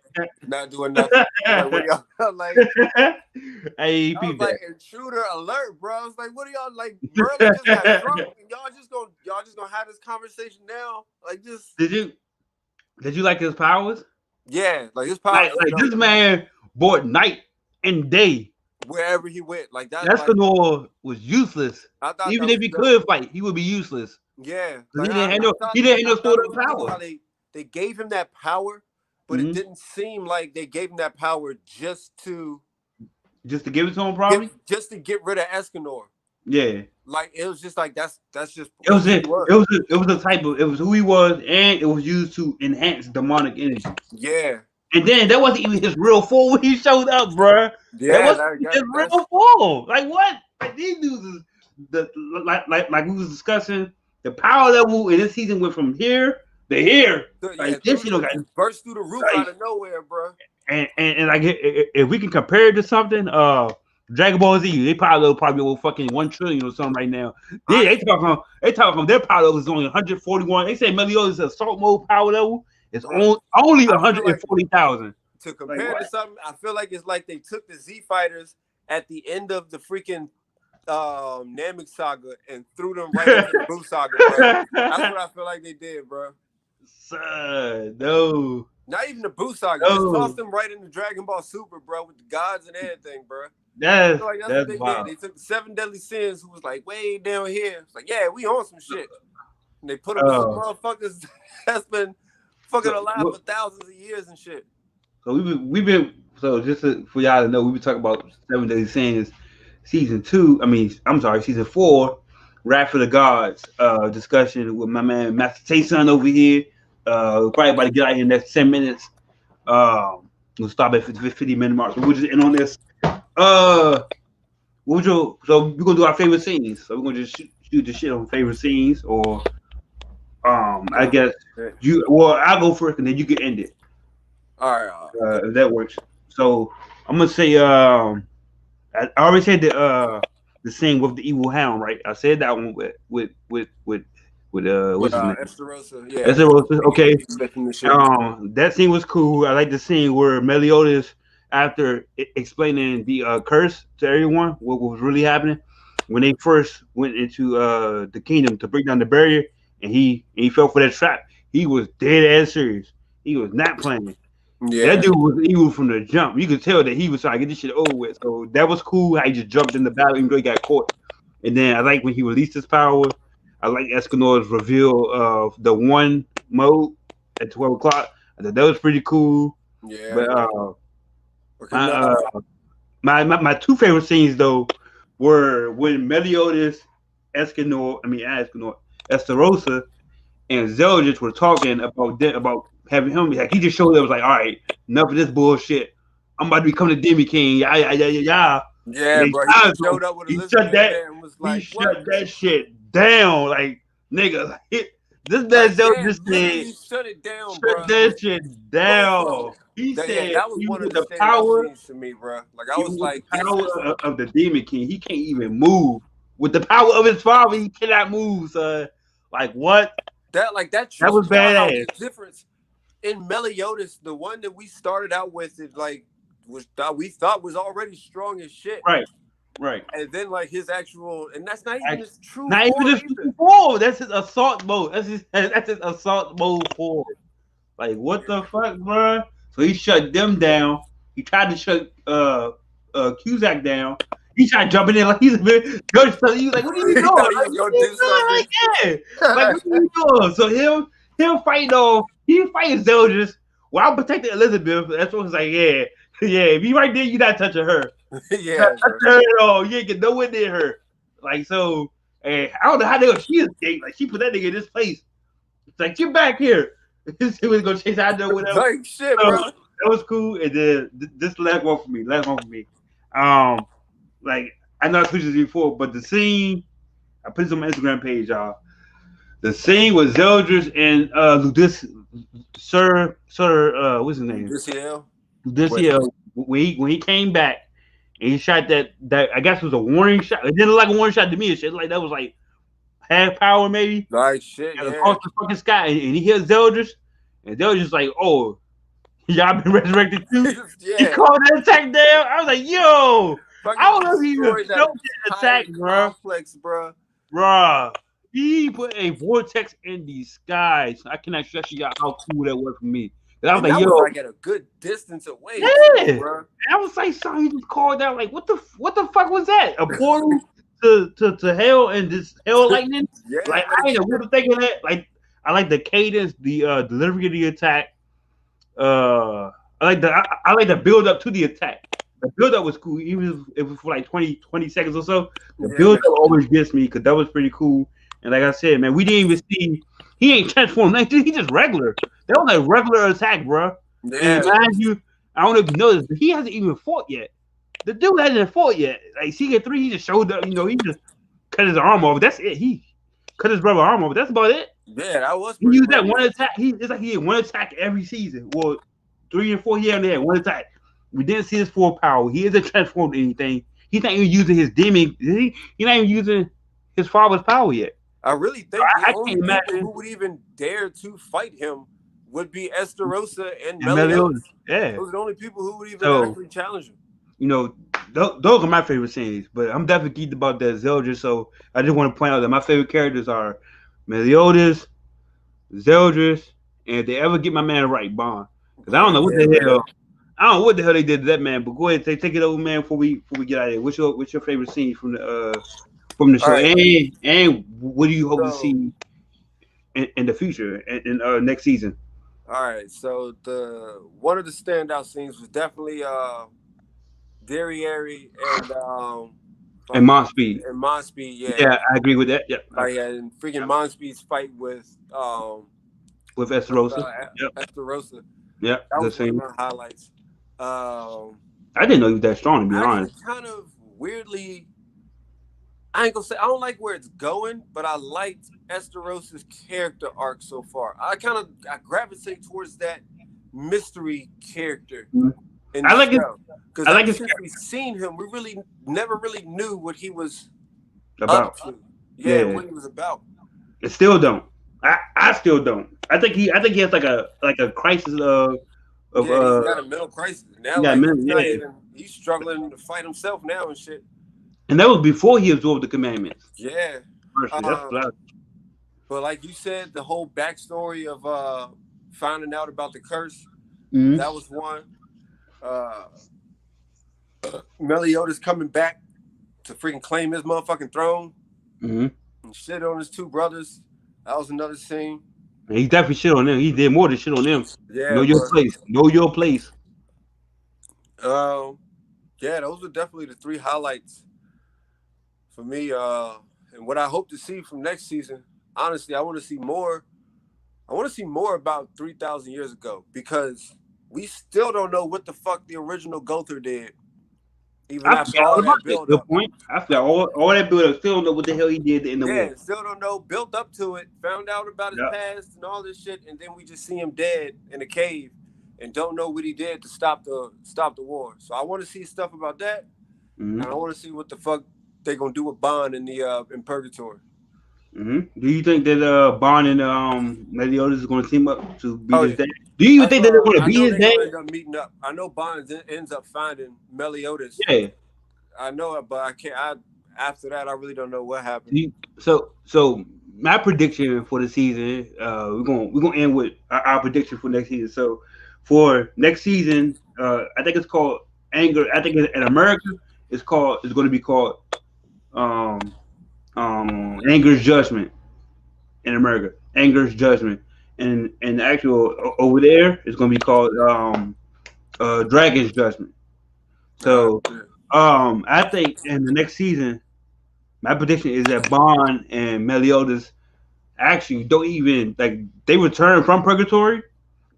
not doing nothing. I was like, what are y'all like? Hey, I was peep like, that. intruder alert, bro. I was like, what are y'all like? Merlin just got drunk, and y'all just gonna have this conversation now, like just Did you like his powers? yeah, like his Like powers is like dope. this man bought night and day. Wherever he went, like that, like Escanor was useless. I thought Even that if was he dope. could fight, he would be useless Yeah, because like he didn't have no I thought sort it of was cool power. how they gave him that power, but it Hmm. didn't seem like they gave him that power Just to give it to him, probably. just to get rid of Escanor. Yeah. Like it was just like that's just It was who he it. was. It was the type of it was who he was, and it was used to enhance demonic energy. Yeah. And then that wasn't even his real form when he showed up, bruh. That Yeah, wasn't his that's real form. Like what? Like these dudes is the like we was discussing. The power level in this season went from here to here. yeah, Like this, you know, guys. just burst through the roof Like out of nowhere, bro. and like if we can compare it to something, Dragon Ball Z, they power level probably over fucking 1 trillion or something right now. They talking their power level is only 141. They say Meliodas' assault mode power level is Bro, only I feel like 140,000. to Like compare what? to something, I feel like it's like they took the Z fighters at the end of the freaking Namek saga and threw them right into the Boo saga, bro. That's what I feel like they did, bro. Son, no. Not even the Boo saga, just tossed them right into Dragon Ball Super, bro, with the gods and everything, bro. I feel like that's what they wild. did. They took the 7 deadly sins, who was like way down here. It's like, yeah, we on some shit. And they put them with some motherfuckers that's been fucking alive for thousands of years and shit. So we've been so just for y'all to know, we've been talking about 7 Deadly Sins season 2. I'm sorry, season 4, Wrath of the Gods. Discussion with my man Master Tayson over here. Probably about to get out here in the next 10 minutes. We'll stop at 50-minute mark. So we'll just end on this. So we're gonna do our favorite scenes. So we're gonna just shoot the shit on favorite scenes, or I guess I'll go first and then you can end it. All right. If that works. So I'm gonna say I already said the scene with the evil hound, right? I said that one with what's his name? Esterosa. Yeah. Esterosa. Okay. That scene was cool. I like the scene where Meliodas, after explaining the curse to everyone, what was really happening when they first went into the kingdom to break down the barrier, and he fell for that trap. He was dead ass serious. He was not playing. Yeah. That dude was evil from the jump. You could tell that he was trying to get this shit over with. So that was cool how he just jumped in the battle even though he got caught. And then I like when he released his power. I like Escanor's reveal of the one mode at 12 o'clock. I thought that was pretty cool. Yeah. But my two favorite scenes though were when Meliodas, Esterosa, and Zeldris were talking about having him. Like he just showed up, was like, all right, enough of this bullshit. I'm about to become the Demi King. Yeah. Yeah, bro. He showed up with Elizabeth and was like, shut that shit down, like nigga. Like, this man Zeldris said, shut it down, shut bro. that shit down. He said that was one of the power scenes to me, bro. Like I was like, the power of the Demon King. He can't even move. With the power of his father, he cannot move, son. Like what? That was badass. The difference in Meliodas, the one that we started out with, is like we thought was already strong as shit. Right. And then like his actual, and that's not even his true. Not even his true form. That's his assault mode. That's his assault mode form. Like what the fuck, bro? So he shut them down. He tried to shut Cusack down. He tried jumping in like he's a bit. He was like, "What are you doing?" Like, what are you doing? So him fighting off. He fighting Zeldris while protecting Elizabeth. That's what was like. Yeah. If you right there, you not touching her. Yeah, touch her at all. You ain't get nowhere near her. Like so. And I don't know how she escaped. Like she put that nigga in this place. It's like get back here. He was gonna chase out there whatever. Like shit, bro. That was cool. And then this last one for me. Like I know I tweeted this before, but the scene I put this on my Instagram page, y'all. The scene with Zeldris and what's his name? Luciel. When he came back and he shot that I guess was a warning shot. It didn't look like a warning shot to me. Shit like that was like half power maybe. Like shit. Yeah. Across the fucking sky, and he hit Zeldris, and Zeldris like, oh, y'all been resurrected too. He called that attack down. I was like, yo. I don't know if he even felt that attack, bro. Bruh. He put a vortex in the skies. I cannot stress you out how cool that was for me. I was like, yo, was like at a good distance away. Yeah, bro. I was like, so he just called out like, what the fuck was that? A portal to hell and this hell lightning? Yeah, like I ain't know think of that. Like I like the cadence, the delivery of the attack. I like the build up to the attack. the build up was cool. Even if it was for like 20 seconds or so. The Yeah, build man. up always gets me because that was pretty cool. And like I said, man, we didn't even see he ain't transformed. Like, he just regular. That was like regular attack, bro. And Yeah, mind you, I don't know if you noticed, but he hasn't even fought yet. The dude hasn't fought yet. Like CK3, he just showed up. He just cut his arm off. That's it. He cut his brother arm off. That's about it. yeah, that was He pretty used much that one it. attack. It's like he had one attack every season. Well, 3 and 4 he only had one attack. We didn't see his full power. He isn't transformed anything. He's not even using his demon. He's not even using his father's power yet. I really think the I only can't people imagine. who would even dare to fight him would be Esterosa and And Meliodas, Meliodas. yeah. Those are the only people who would even So actually challenge him. you know, those are my favorite scenes. But I'm definitely geeked about that Zelda. So I just want to point out that my favorite characters are Meliodas, Zeldris, and if they ever get my man right, Bond. Because I don't know what Yeah, the man. hell. I don't know what the hell they did to that man. But go ahead, take it over, man. Before we get out of here, what's your favorite scene from the All show, right. and what do you hope to So, see in the future in next season? all right. So the one of the standout scenes was definitely Derriere and And fuck Mon Speed. and Monspeed. Yeah, Yeah, I agree with that. Yep. like and freaking Monspeed's fight With with Esterosa. Yep. Esterosa. Yep. That Good was one of scene. my highlights. Um, I didn't know he was that strong, to be I actually honest. kind of weirdly, I ain't gonna say I don't like where it's going, but I liked Esterosa's character arc so far. I gravitate towards that mystery character Mhm. in the I like it. show because I like ever his since we seen him, we really never really knew what he was character up about. to. Yeah, Yeah. what he was about. It still don't. I still don't. I think he has like a crisis of Yeah, he's got a mental crisis now. yeah, Like man, yeah. he's struggling to fight himself now and shit. And that was before he absorbed the commandments. Yeah. Personally, that's Um, what I. but like you said, the whole backstory of finding out about the curse, Mm-hmm. that was one. Uh Meliodas coming back to freaking claim his motherfucking throne Mm-hmm. and shit on his two brothers. That was another scene. And he definitely shit on them. He did more than shit on them. Know Yeah, your but place. Know your place. um yeah, those were definitely the three highlights for me. And what I hope to see from next season, honestly, I want to see more about 3,000 years ago because we still don't know what the fuck the original Gother did, even I after forgot all all about that that. build Good up. point. I forgot all that build up. Still don't know what the hell he did in the war. Yeah, still don't know. Built up to it, found out about his Yeah. past and all this shit, and then we just see him dead in a cave and don't know what he did to stop the war. So I want to see stuff about that, Mm-hmm. and I want to see what the fuck they gonna do with Bond in Purgatory. Mm-hmm. Do you think that Bond and Meliodas is going to team up to beat Oh his yeah, dad? Do you even think that they're going to I beat know his they're dad? gonna end up meeting up. I know Bond ends up finding Meliodas. Yeah. I know it, but I can't. After that, I really don't know what happened. So my prediction for the season, we're gonna end with our prediction for next season. So for next season, I think it's called Anger. I think in America, it's going to be called um Anger's Judgment in America. Anger's Judgment, and the actual over there is going to be called Dragon's Judgment. So Yeah. I think in the next season, my prediction is that Bond and Meliodas actually don't even like they return from purgatory,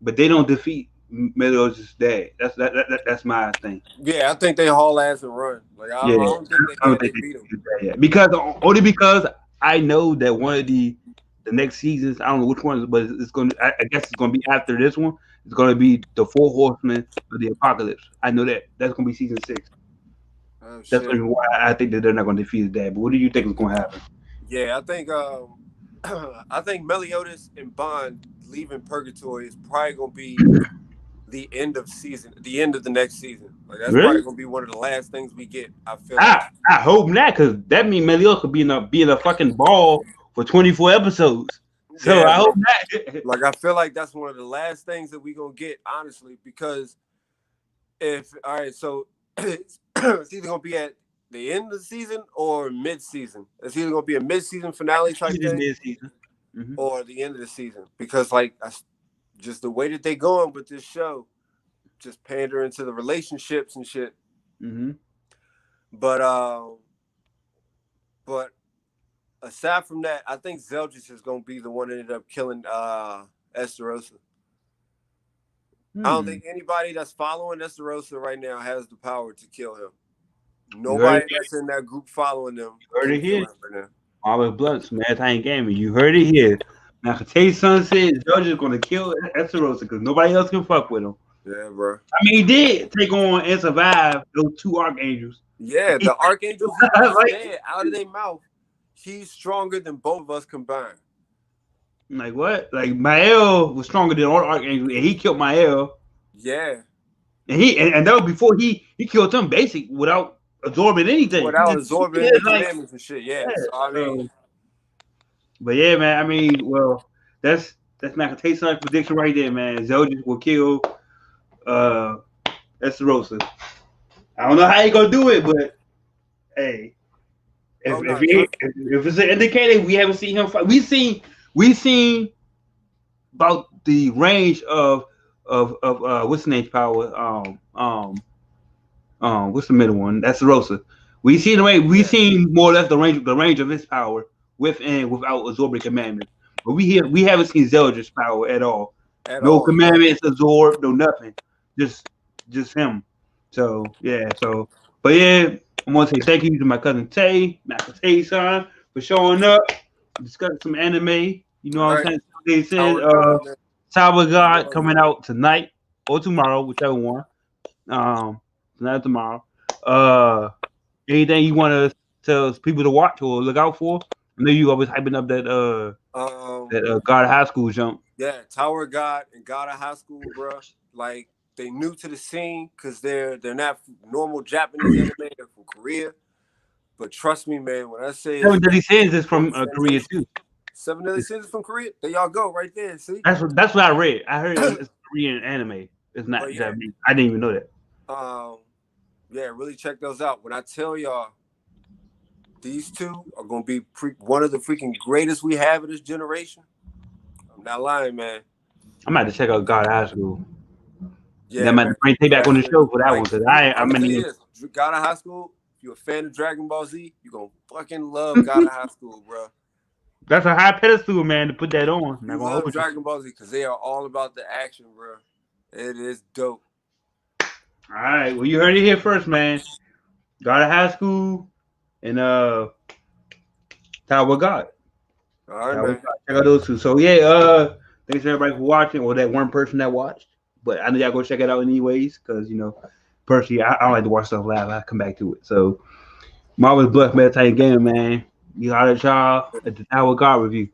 but they don't defeat Meliodas' dad. That's my thing. Yeah, I think they haul ass and run. Like I Yeah, don't think I don't they think they beat him. defeat that yet because only because I know that one of the next seasons, I don't know which one, but it's going to. I guess it's going to be after this one. It's going to be the Four Horsemen of the Apocalypse. I know that that's going to be season 6. Oh That's shit. why I think that they're not going to defeat his dad. But what do you think is going to happen? Yeah, I think I think Meliodas and Bond leaving Purgatory is probably gonna be the end of the next season. Like that's probably Really? gonna be one of the last things we get. I feel like. I hope not, because that means Meliodas could be in a fucking ball for 24 episodes. So Yeah, I hope bro. not. Like I feel like that's one of the last things that we gonna get, honestly, because if all right, so it's either gonna be at the end of the season or mid season. It's either gonna be a mid season finale type Season thing mid season. Mm-hmm. or the end of the season. Because like just the way that they going with this show, just pandering to the relationships and shit. Mm-hmm. But but aside from that, I think Zeldris is gonna be the one that ended up killing Esterosa. I don't Hmm. think anybody that's following Esterosa right now has the power to kill him. You heard it. Nobody that's in that group following them You heard can it kill here. him right now. Always Blunts, man. Time Gaming. You heard it here. Now, Tay Son said George is going to kill Esterosa because nobody else can fuck with him. Yeah, bro. I mean, he did take on and survive those two archangels. Yeah, He, the archangels even like, said out of their mouth, he's stronger than both of us combined. like what? Like Mael was stronger than all the archangels, and he killed Mael. Yeah, And that was before he killed them basic without absorbing anything. He without just absorbing yeah, any like commandments and shit. Yeah, yeah. so I mean, So, but yeah, man. I mean, well, that's Mac Tayson's prediction right there, man. Zeldris will kill uh Esterosa. I don't know how he gonna do it, but hey, oh no, if it's an indicator, we haven't seen him fight. We seen about the range of what's the name's power what's the middle one? That's Rosa. We yeah, seen more or less the range of his power with and without absorbing commandments. But we haven't seen Zeldris' power at all. at No all, bro. commandments absorbed, no nothing. Just just him. So yeah, but yeah, I want to say thank you to my cousin Tay, Master Tay son, for showing up, discussing some anime. You know All what I'm right, saying? They said Tower God, man. Tower You God know, coming out tonight or tomorrow, whichever one. Tonight or tomorrow. Uh, anything you want to tell people to watch or look out for? I know you always hyping up that God of High School jump. yeah, Tower God and God of High School, bro. Like they new to the scene because they're not normal Japanese anime. They're from Korea. But trust me, man, when I say it's Seven Deadly Sins is from intense Korea animation, too. Seven Deadly Sins is from Korea. There y'all go, right there. See, That's what I read. I heard it's Korean anime. It's not but yeah, Japanese. I didn't even know that. um, yeah, really check those out. When I tell y'all, these two are gonna be one of the freaking greatest we have in this generation. I'm not lying, man. I'm about to check out God of High School. That Yeah, might man. bring Tay back on the That's it. show for that one Like, because I'm I gonna tell mean you this: God of High School. If you're a fan of Dragon Ball Z, you're gonna fucking love God of High School, bro. that's a high pedestal, man, to put that on. I'm not You gonna love hold you. Dragon Ball Z because they are all about the action, bro. It is dope. All right, well you heard it here first, man. God of High School and Tower of God. All right, Tower of man. God. Check out those two. So yeah, thanks everybody for watching, or that one person that watched. But I know y'all go check it out anyways, because personally I don't like to watch stuff live. I come back to it. So Marvel's Bluff Meditating Game, man. You holler at y'all at the Tower of God review.